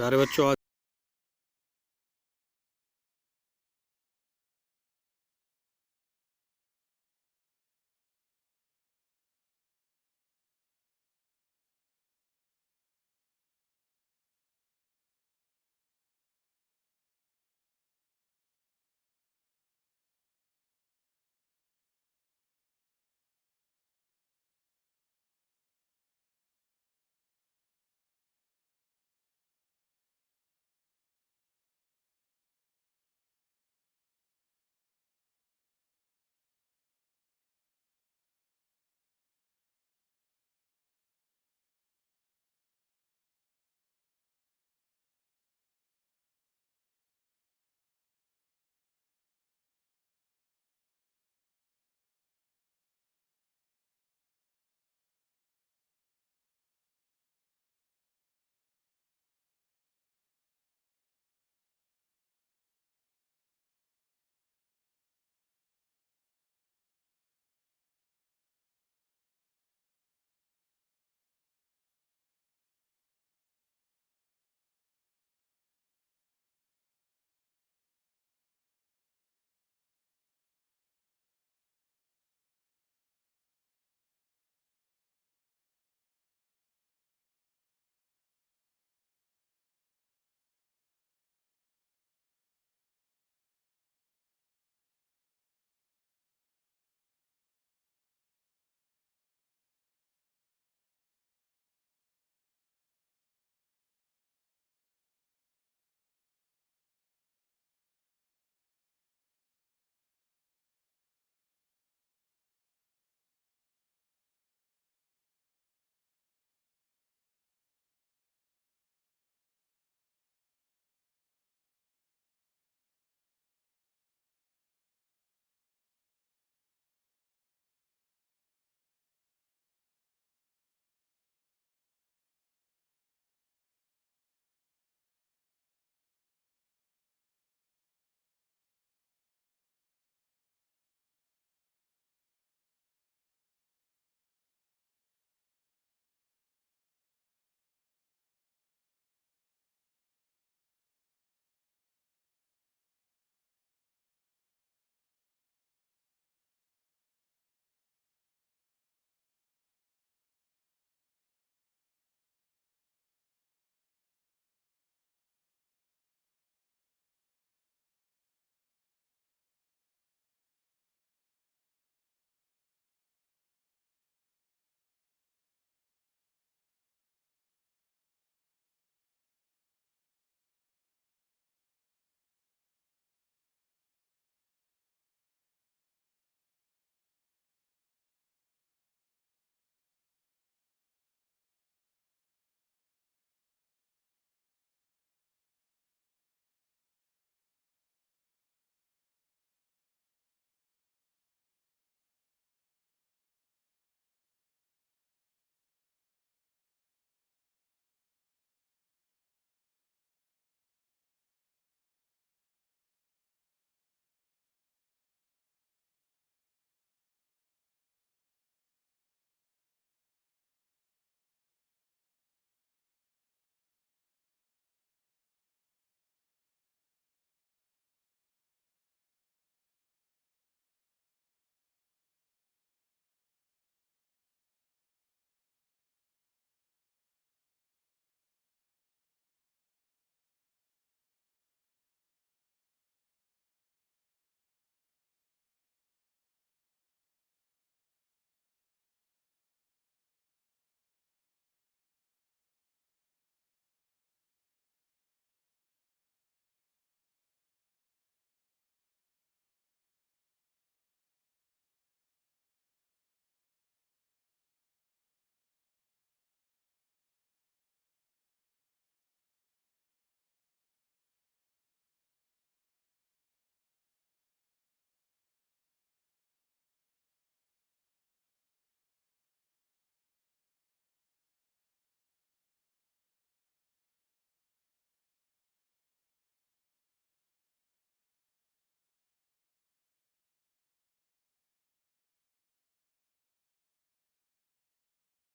प्यारे बच्चों,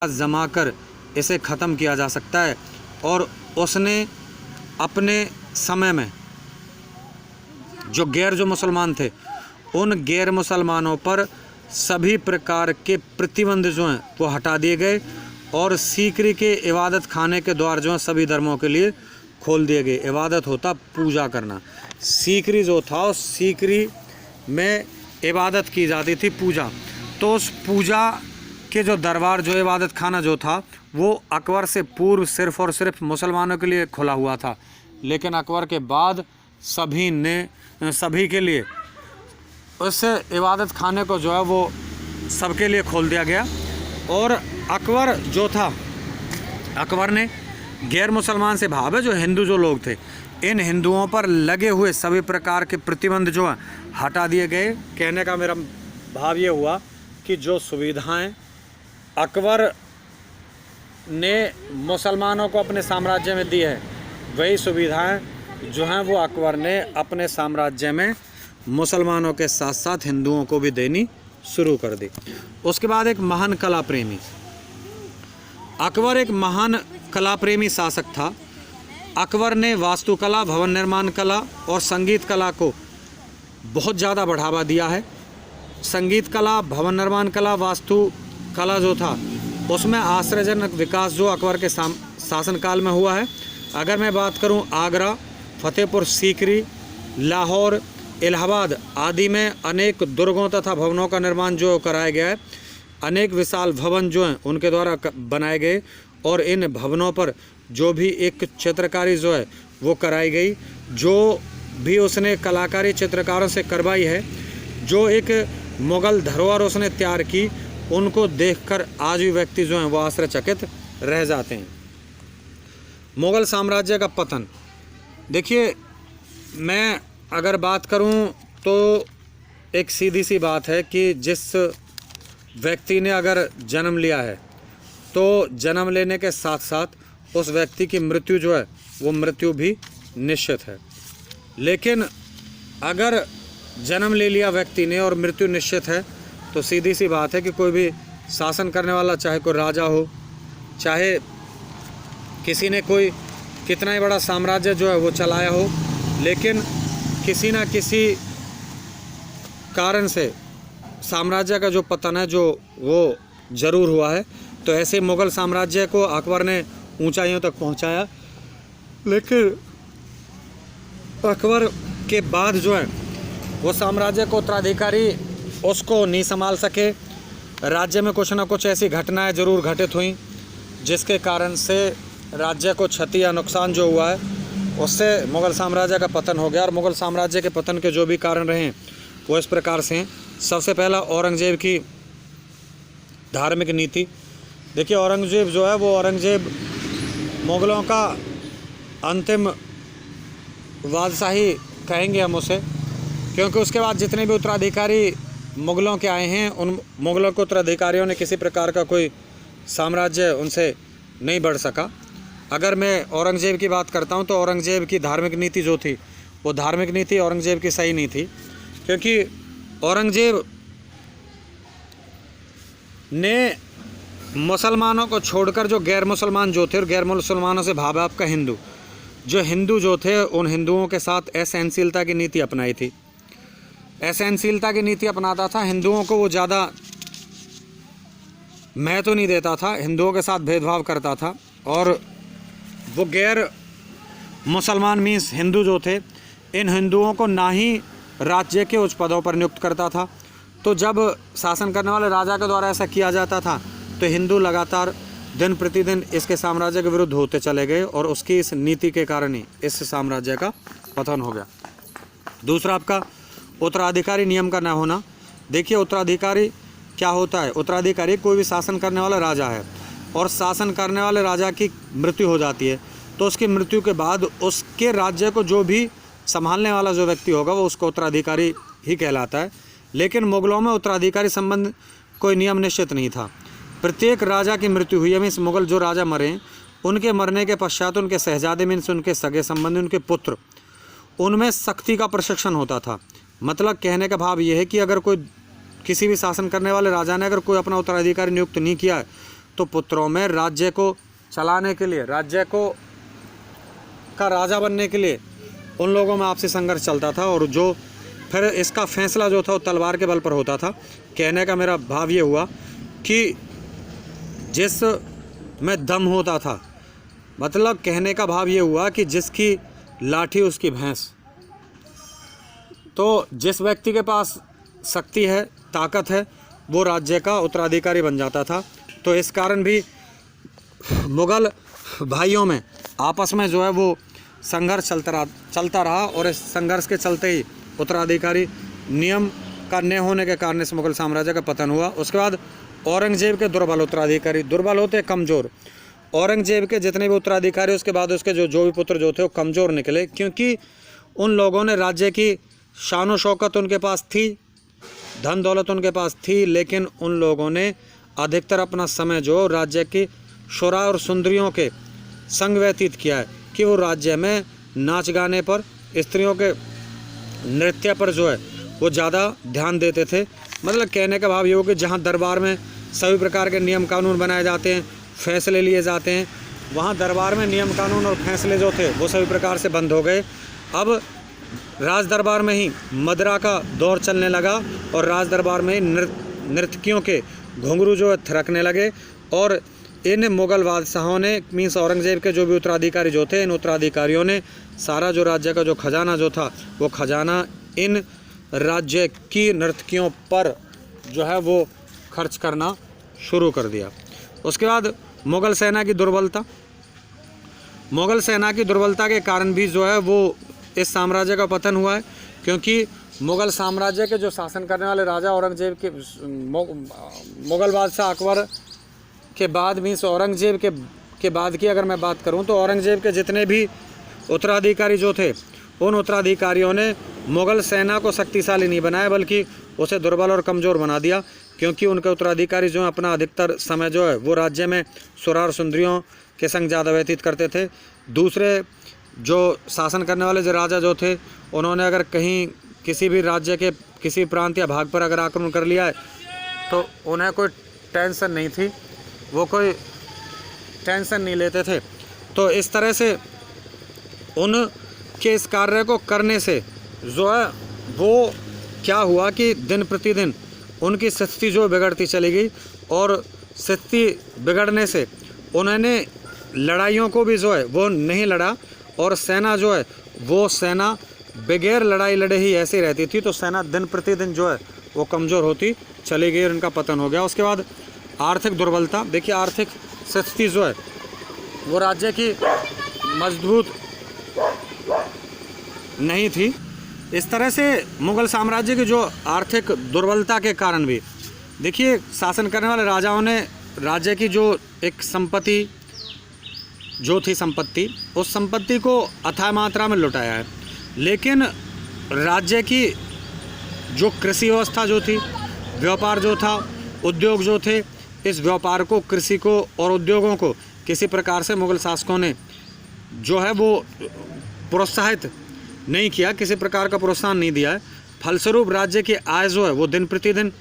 आज जमा कर इसे ख़त्म किया जा सकता है। और उसने अपने समय में जो मुसलमान थे उन गैर मुसलमानों पर सभी प्रकार के प्रतिबंध जो हैं वो हटा दिए गए और सीकरी के इबादत खाने के द्वार जो हैं सभी धर्मों के लिए खोल दिए गए। इबादत होता पूजा करना, सीकरी जो था उस सीकरी में इबादत की जाती थी पूजा। तो उस पूजा के जो दरबार जो इबादत खाना जो था वो अकबर से पूर्व सिर्फ़ और सिर्फ मुसलमानों के लिए खुला हुआ था, लेकिन अकबर के बाद सभी के लिए उस इबादत खाने को जो है वो सबके लिए खोल दिया गया। और अकबर जो था, अकबर ने गैर मुसलमान से भाव है जो हिंदू जो लोग थे, इन हिंदुओं पर लगे हुए सभी प्रकार के प्रतिबंध जो हैं हटा दिए गए। कहने का मेरा भाव ये हुआ कि जो सुविधाएं अकबर ने मुसलमानों को अपने साम्राज्य में दी है वही सुविधाएं जो हैं वो अकबर ने अपने साम्राज्य में मुसलमानों के साथ साथ हिंदुओं को भी देनी शुरू कर दी। उसके बाद एक महान कला प्रेमी, अकबर एक महान कला प्रेमी शासक था। अकबर ने वास्तुकला, भवन निर्माण कला और संगीत कला को बहुत ज़्यादा बढ़ावा दिया है। संगीत कला, भवन निर्माण कला, वास्तु कला जो था उसमें आश्चर्यजनक विकास जो अकबर के शासनकाल में हुआ है। अगर मैं बात करूं आगरा, फतेहपुर सीकरी, लाहौर, इलाहाबाद आदि में अनेक दुर्गों तथा भवनों का निर्माण जो कराया गया है। अनेक विशाल भवन जो हैं उनके द्वारा बनाए गए और इन भवनों पर जो भी एक चित्रकारी जो है वो कराई गई, जो भी उसने कलाकारी चित्रकारों से करवाई है, जो एक मुग़ल धरोहर उसने तैयार की, उनको देखकर आज भी व्यक्ति जो हैं वो आश्चर्यचकित रह जाते हैं। मुग़ल साम्राज्य का पतन, देखिए मैं अगर बात करूं तो एक सीधी सी बात है कि जिस व्यक्ति ने अगर जन्म लिया है तो जन्म लेने के साथ साथ उस व्यक्ति की मृत्यु जो है वो मृत्यु भी निश्चित है। लेकिन अगर जन्म ले लिया व्यक्ति ने और मृत्यु निश्चित है तो सीधी सी बात है कि कोई भी शासन करने वाला, चाहे कोई राजा हो, चाहे किसी ने कोई कितना ही बड़ा साम्राज्य जो है वो चलाया हो, लेकिन किसी ना किसी कारण से साम्राज्य का जो पतन है जो वो ज़रूर हुआ है। तो ऐसे मुग़ल साम्राज्य को अकबर ने ऊंचाइयों तक पहुंचाया, लेकिन अकबर के बाद जो है वो साम्राज्य को उत्तराधिकारी उसको नहीं संभाल सके। राज्य में कुछ ना कुछ ऐसी घटनाएं ज़रूर घटित हुई जिसके कारण से राज्य को क्षति या नुकसान जो हुआ है उससे मुग़ल साम्राज्य का पतन हो गया। और मुग़ल साम्राज्य के पतन के जो भी कारण रहे वो इस प्रकार से हैं। सबसे पहला औरंगज़ेब की धार्मिक नीति। देखिए औरंगज़ेब जो है वो औरंगज़ेब मुग़लों का अंतिम बादशाही कहेंगे हम उसे, क्योंकि उसके बाद जितने भी उत्तराधिकारी मुग़लों के आए हैं उन मुग़लों के उत्तराधिकारियों ने किसी प्रकार का कोई साम्राज्य उनसे नहीं बढ़ सका। अगर मैं औरंगज़ेब की बात करता हूं तो औरंगज़ेब की धार्मिक नीति जो थी वो धार्मिक नीति औरंगज़ेब की सही नहीं थी, क्योंकि औरंगज़ेब ने मुसलमानों को छोड़कर जो गैर मुसलमान जो थे और गैर मुसलमानों से भाव आपका हिंदू जो थे उन हिंदुओं के साथ असहनशीलता की नीति अपनाई थी। असहनशीलता की नीति अपनाता था, हिंदुओं को वो ज़्यादा महत्व नहीं देता था, हिंदुओं के साथ भेदभाव करता था। और वो गैर मुसलमान मीन्स हिंदू जो थे इन हिंदुओं को ना ही राज्य के उच्च पदों पर नियुक्त करता था। तो जब शासन करने वाले राजा के द्वारा ऐसा किया जाता था तो हिंदू लगातार दिन प्रतिदिन इसके साम्राज्य के विरुद्ध होते चले गए और उसकी इस नीति के कारण ही इस साम्राज्य का पतन हो गया। दूसरा आपका उत्तराधिकारी नियम का न होना। देखिए उत्तराधिकारी क्या होता है, उत्तराधिकारी कोई भी शासन करने वाला राजा है और शासन करने वाले राजा की मृत्यु हो जाती है तो उसकी मृत्यु के बाद उसके राज्य को जो भी संभालने वाला जो व्यक्ति होगा वो उसको उत्तराधिकारी ही कहलाता है। लेकिन मुग़लों में उत्तराधिकारी संबंध कोई नियम निश्चित नहीं था। प्रत्येक राजा की मृत्यु हुई मीन्स मुग़ल जो राजा मरे उनके मरने के पश्चात उनके शहजादे मीन्स उनके सगे संबंधी, उनके पुत्र, उनमें सख्ती का प्रशिक्षण होता था। मतलब कहने का भाव ये है कि अगर कोई किसी भी शासन करने वाले राजा ने अगर कोई अपना उत्तराधिकारी नियुक्त नहीं किया है तो पुत्रों में राज्य को चलाने के लिए, राज्य को का राजा बनने के लिए उन लोगों में आपसी संघर्ष चलता था, और जो फिर इसका फैसला जो था वो तलवार के बल पर होता था। कहने का मेरा भाव ये हुआ कि जिस में दम होता था, मतलब कहने का भाव ये हुआ कि जिसकी लाठी उसकी भैंस। तो जिस व्यक्ति के पास शक्ति है, ताकत है, वो राज्य का उत्तराधिकारी बन जाता था। तो इस कारण भी मुग़ल भाइयों में आपस में जो है वो संघर्ष चलता रहा, और इस संघर्ष के चलते ही उत्तराधिकारी नियम का न होने के कारण इस मुग़ल साम्राज्य का पतन हुआ। उसके बाद औरंगजेब के दुर्बल उत्तराधिकारी, दुर्बल होते कमज़ोर, औरंगजेब के जितने भी उत्तराधिकारी उसके बाद उसके जो भी पुत्र जो थे वो कमज़ोर निकले, क्योंकि उन लोगों ने राज्य की शान व शौकत उनके पास थी, धन दौलत उनके पास थी, लेकिन उन लोगों ने अधिकतर अपना समय जो राज्य की शुरा और सुंदरियों के संग व्यतीत किया है, कि वो राज्य में नाच गाने पर, स्त्रियों के नृत्य पर जो है वो ज़्यादा ध्यान देते थे। मतलब कहने का भाव ये हो कि जहाँ दरबार में सभी प्रकार के नियम कानून बनाए जाते हैं, फैसले लिए जाते हैं, वहाँ दरबार में नियम कानून और फैसले जो थे वो सभी प्रकार से बंद हो गए। अब राज दरबार में ही मदिरा का दौर चलने लगा, और राज दरबार में ही नर्तकियों के घुंघरू जो है थिरकने लगे। और इन मुग़ल बादशाहों ने, मीन्स औरंगजेब के जो भी उत्तराधिकारी जो थे, इन उत्तराधिकारियों ने सारा जो राज्य का जो खजाना जो था वो खजाना इन राज्य की नर्तकियों पर जो है वो खर्च करना शुरू कर दिया। उसके बाद मुग़ल सेना की दुर्बलता, मुग़ल सेना की दुर्बलता के कारण भी जो है वो इस साम्राज्य का पतन हुआ है, क्योंकि मुग़ल साम्राज्य के जो शासन करने वाले राजा औरंगजेब के, मुग़ल बादशाह अकबर के बाद, मीन्स औरंगजेब के बाद की अगर मैं बात करूं, तो औरंगजेब के जितने भी उत्तराधिकारी जो थे, उन उत्तराधिकारियों ने मुग़ल सेना को शक्तिशाली नहीं बनाया, बल्कि उसे दुर्बल और कमज़ोर बना दिया, क्योंकि उनके उत्तराधिकारी जो है अपना अधिकतर समय जो है वो राज्य में सुरा और सुंदरियों के संग ज़्यादा व्यतीत करते थे। दूसरे जो शासन करने वाले जो राजा जो थे, उन्होंने अगर कहीं किसी भी राज्य के किसी प्रांत या भाग पर अगर आक्रमण कर लिया है तो उन्हें कोई टेंशन नहीं थी, वो कोई टेंशन नहीं लेते थे। तो इस तरह से उनके इस कार्य को करने से जो है वो क्या हुआ कि दिन प्रतिदिन उनकी स्थिति जो बिगड़ती चली गई, और स्थिति बिगड़ने से उन्होंने लड़ाइयों को भी जो है वो नहीं लड़ा, और सेना जो है वो सेना बगैर लड़ाई लड़े ही ऐसी रहती थी। तो सेना दिन प्रतिदिन जो है वो कमज़ोर होती चली गई और इनका पतन हो गया। उसके बाद आर्थिक दुर्बलता, देखिए आर्थिक स्थिति जो है वो राज्य की मजबूत नहीं थी। इस तरह से मुग़ल साम्राज्य की जो आर्थिक दुर्बलता के कारण भी, देखिए शासन करने वाले राजाओं ने राज्य की जो एक संपत्ति जो थी संपत्ति, उस संपत्ति को अथाह मात्रा में लुटाया है, लेकिन राज्य की जो कृषि व्यवस्था जो थी, व्यापार जो था, उद्योग जो थे, इस व्यापार को, कृषि को और उद्योगों को किसी प्रकार से मुग़ल शासकों ने जो है वो प्रोत्साहित नहीं किया, किसी प्रकार का प्रोत्साहन नहीं दिया है। फलस्वरूप राज्य की आय जो है वो दिन प्रतिदिन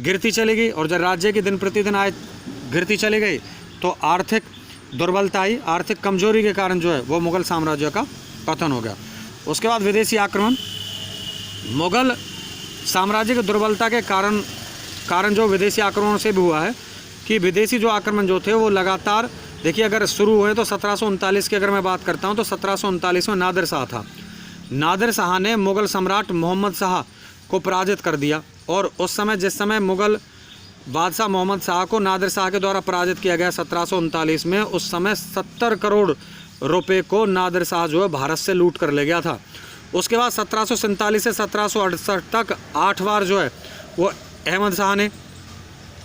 गिरती चली गई, और जब राज्य की दिन प्रतिदिन आय गिरती चली गई तो आर्थिक दुर्बलता आई, आर्थिक कमजोरी के कारण जो है वो मुग़ल साम्राज्य का पतन हो गया। उसके बाद विदेशी आक्रमण, मुग़ल साम्राज्य की दुर्बलता के कारण जो विदेशी आक्रमणों से भी हुआ है कि विदेशी जो आक्रमण जो थे वो लगातार, देखिए अगर शुरू हुए तो 1739 की अगर मैं बात करता हूँ तो 1739 में नादिर शाह था। नादिर शाह ने मुग़ल सम्राट मोहम्मद शाह को पराजित कर दिया, और उस समय जिस समय मुग़ल बादशाह मोहम्मद शाह को नादिर शाह के द्वारा पराजित किया गया 1739 में, उस समय 70 करोड़ रुपए को नादिर शाह जो है भारत से लूट कर ले गया था। उसके बाद 1747 से 1768 तक 8 बार जो है वो अहमद शाह ने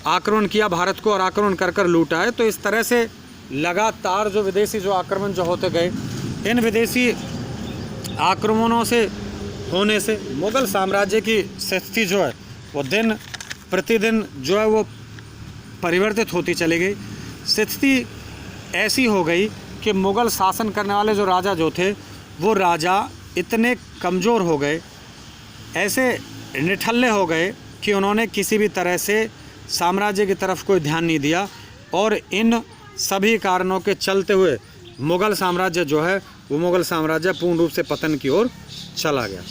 आक्रमण किया भारत को, और आक्रमण कर लूटा है। तो इस तरह से लगातार जो विदेशी जो आक्रमण जो होते गए, इन विदेशी आक्रमणों से होने से मुग़ल साम्राज्य की स्थिति जो है वो दिन प्रतिदिन जो है वो परिवर्तित होती चली गई। स्थिति ऐसी हो गई कि मुग़ल शासन करने वाले जो राजा जो थे वो राजा इतने कमज़ोर हो गए, ऐसे निठल्ले हो गए कि उन्होंने किसी भी तरह से साम्राज्य की तरफ कोई ध्यान नहीं दिया, और इन सभी कारणों के चलते हुए मुग़ल साम्राज्य जो है वो मुग़ल साम्राज्य पूर्ण रूप से पतन की ओर चला गया।